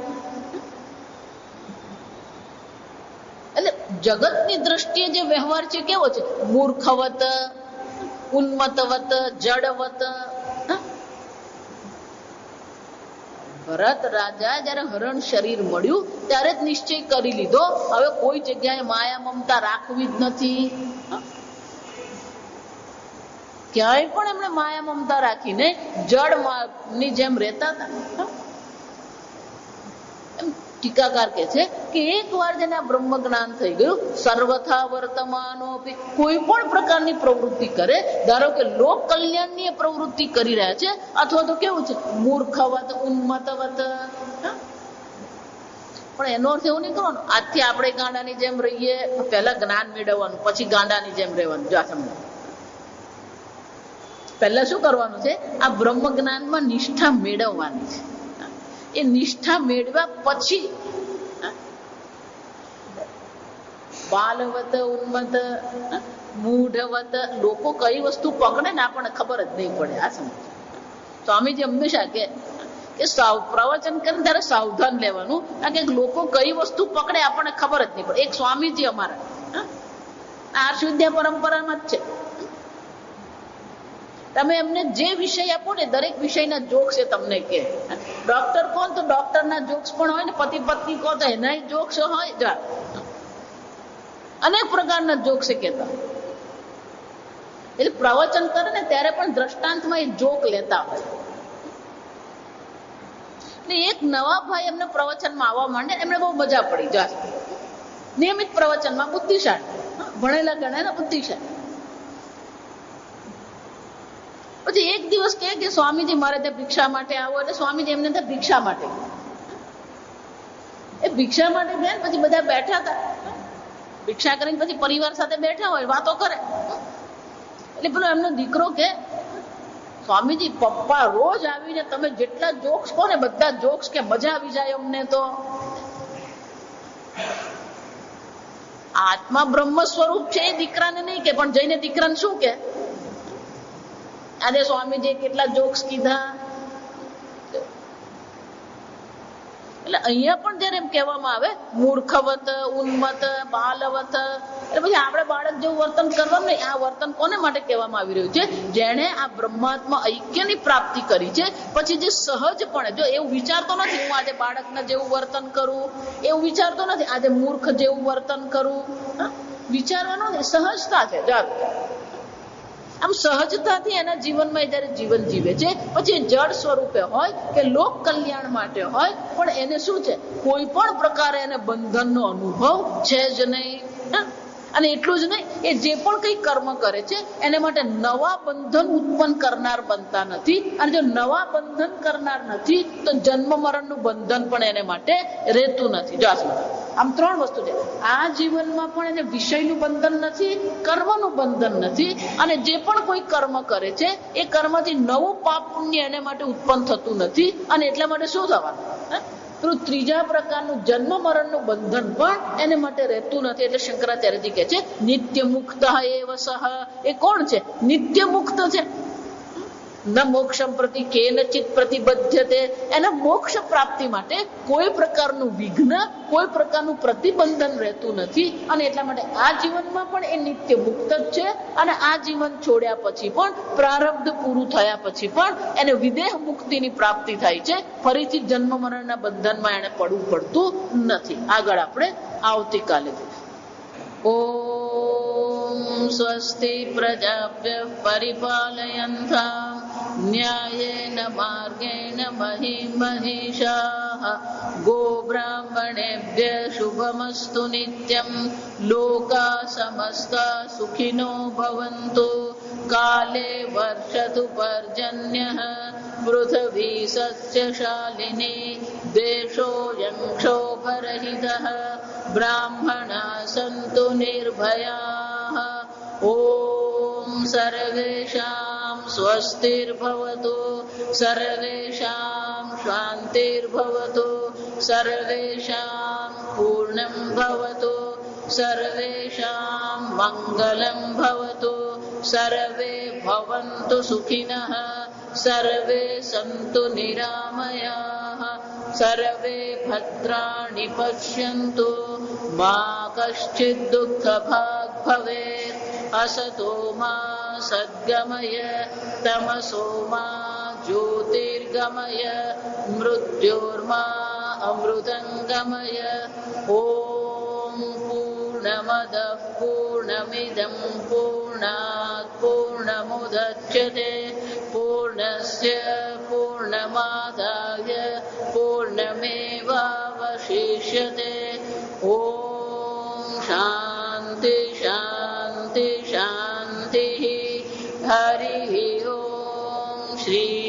એટલે જગતની દ્રષ્ટિએ જે વ્યવહાર છે કેવો છે? મૂર્ખવત, ઉન્મત્તવત, જડવત. ભરત રાજા જયારે હરણ શરીર મળ્યું ત્યારે જ નિશ્ચય કરી લીધો, હવે કોઈ જગ્યાએ માયા મમતા રાખવી જ નથી. ક્યાંય પણ એમણે માયા મમતા રાખીને જડ ની જેમ રહેતા હતા. ટીકાકાર કે છે કે એક વાર જેને બ્રહ્મ જ્ઞાન થઈ ગયું, સર્વથા વર્તમાનો કોઈ પણ પ્રકારની પ્રવૃત્તિ કરે, ધારો કે લોક કલ્યાણની પ્રવૃત્તિ કરી રહ્યા છે, અથવા તો કેવું છે? મૂર્ખવત, ઉન્મત્તવત. પણ એનો અર્થ એવું નહીં કરવાનો આજથી આપણે ગાંડાની જેમ રહીએ. પહેલા જ્ઞાન મેળવવાનું, પછી ગાંડાની જેમ રહેવાનું. જો તમને પહેલા શું કરવાનું છે? આ બ્રહ્મ જ્ઞાનમાં નિષ્ઠા મેળવવાની છે. એ નિષ્ઠા મેળવ્યા પછી બાલવત, ઉન્મત્ત, મૂઢવત, લોકો કઈ વસ્તુ પકડે ને આપણને ખબર જ નહીં પડે. આ સમજ સ્વામીજી હંમેશા કે પ્રવચન કરે ત્યારે સાવધાન લેવાનું, કારણ કે લોકો કઈ વસ્તુ પકડે આપણને ખબર જ નહીં પડે. એક સ્વામીજી અમારા આર્ષ વિદ્યા પરંપરામાં જ છે. તમે એમને જે વિષય આપો ને, દરેક વિષયના જોક્સ એ તમને કહે. ડોક્ટર કોણ તો ડોક્ટરના જોક્સ પણ હોય ને, પતિ પત્ની કોણ તો એના જોક્સ હોય, અનેક પ્રકારના જોક્સ કહેતા. એટલે પ્રવચન કરે ને ત્યારે પણ દ્રષ્ટાંતમાં એ જોક લેતા હોય. એક નવા ભાઈ એમને પ્રવચનમાં આવવા માંડે, એમને બહુ મજા પડી જાય. નિયમિત પ્રવચનમાં બુદ્ધિશાળી, ભણેલા ગણેલા બુદ્ધિશાળી. પછી એક દિવસ કહે કે સ્વામીજી મારે ત્યાં ભિક્ષા માટે આવો, એટલે સ્વામીજી એમને ત્યાં ભિક્ષા માટે, એ ભિક્ષા માટે ગયા. પછી બધા બેઠા હતા, ભિક્ષા કરીને પછી પરિવાર સાથે બેઠા હોય, વાતો કરે. એટલે પેલો એમનો દીકરો કે સ્વામીજી પપ્પા રોજ આવીને તમે જેટલા જોક્સ કહો ને બધા જોક્સ કે મજા આવી જાય અમને તો. આત્મા બ્રહ્મ સ્વરૂપ છે એ દીકરાને નહીં કે, પણ જઈને દીકરાને શું કે આજે સ્વામીજી કેટલા જોક્સ કીધા. એટલે અહીંયા પણ જયારે એમ કહેવામાં આવે મૂર્ખવત, ઉન્મત, બાલવત, એટલે પછી આપણે બાળક જેવું વર્તન કરવાનું નહીં. આ વર્તન કોને માટે કહેવામાં આવી રહ્યું છે? જેણે આ બ્રહ્માત્મા ઐક્યની પ્રાપ્તિ કરી છે. પછી જે સહજપણે, જો એવું વિચારતો નથી હું આજે બાળકના જેવું વર્તન કરું, એવું વિચારતો નથી આજે મૂર્ખ જેવું વર્તન કરું, વિચારવાનો સહજતા છે. આમ સહજતાથી એના જીવનમાં જયારે જીવન જીવે છે, પછી જળ સ્વરૂપે હોય કે લોક કલ્યાણ માટે હોય, પણ એને શું છે, કોઈ પણ પ્રકારે એને બંધનનો અનુભવ છે જ નહીં. અને એટલું જ નહીં, એ જે પણ કઈ કર્મ કરે છે એને માટે નવા બંધન ઉત્પન્ન કરનાર બનતા નથી. અને જો નવા બંધન કરનાર નથી તો જન્મ મરણનું બંધન પણ એને માટે રહેતું નથી. જો આમ ત્રણ વસ્તુ છે. આ જીવનમાં પણ એને વિષયનું બંધન નથી, કર્મનું બંધન નથી, અને જે પણ કોઈ કર્મ કરે છે એ કર્મથી નવું પાપ પુણ્ય એને માટે ઉત્પન્ન થતું નથી. અને એટલા માટે શું થવાનું? ત્રીજા પ્રકારનું જન્મ મરણનું બંધન પણ એને માટે રહેતું નથી. એટલે શંકરાચાર્યજી કહે છે નિત્ય મુક્ત એવ સહ. એ કોણ છે? નિત્ય મુક્ત છે. ન મોક્ષમ પ્રતિ કેનચિત પ્રતિબદ્ધતે. એના મોક્ષ પ્રાપ્તિ માટે કોઈ પ્રકારનું વિઘ્ન, કોઈ પ્રકારનું પ્રતિબંધન રહેતું નથી. અને એટલા માટે આ જીવનમાં પણ એ નિત્ય મુક્ત જ છે. અને આ જીવન છોડ્યા પછી પણ, પ્રારબ્ધ પૂરું થયા પછી પણ એને વિદેહ મુક્તિની પ્રાપ્તિ થાય છે. ફરીથી જન્મ મરણના બંધનમાં એને પડવું પડતું નથી. આગળ આપણે આવતીકાલે. ઓમ સ્વસ્તિ પ્રજાભ્ય પરિપાલયન્તામ ન્યાયેન માર્ગેણ મહિં મહિષાઃ ગોબ્રાહ્મણેભ્ય શુભમસ્તુ નિત્યં લોકા સમસ્તા સુખિનો ભવન્તુ કાલે વર્ષતુ પર્જન્યઃ પૃથ્વી સસ્યશાલિની દેશોऽયં ક્ષોભરહિતઃ બ્રાહ્મણા સંતુ નિર્ભયાઃ ઓમ સર્વેષાં સ્વસ્તિર્ભવતુ સર્વેષાં શાંતિર્ભવતુ સર્વેષાં પૂર્ણં ભવતુ સર્વેષાં મંગલં ભવતુ સર્વે ભવन्तુ સુખિનઃ સર્વે સन्तુ નિરામયાઃ સર્વે ભદ્રાણિ પશ્યन्तુ મા કશ્ચિદ દુઃખભાગ ભવેत् અસતો મા સદ્ગમય તમસો મા જ્યોતિર્ગમય મૃત્યોર્મા અમૃતંગમય. ઓમ પૂર્ણમદઃ પૂર્ણમિદં પૂર્ણાત પૂર્ણમુદચ્યતે પૂર્ણસ્ય પૂર્ણમાદાય પૂર્ણમેવાવશિષ્યતે. ઓમ શાંતિ શાંતિ શાંતિ. હરિ ઓમ. શ્રી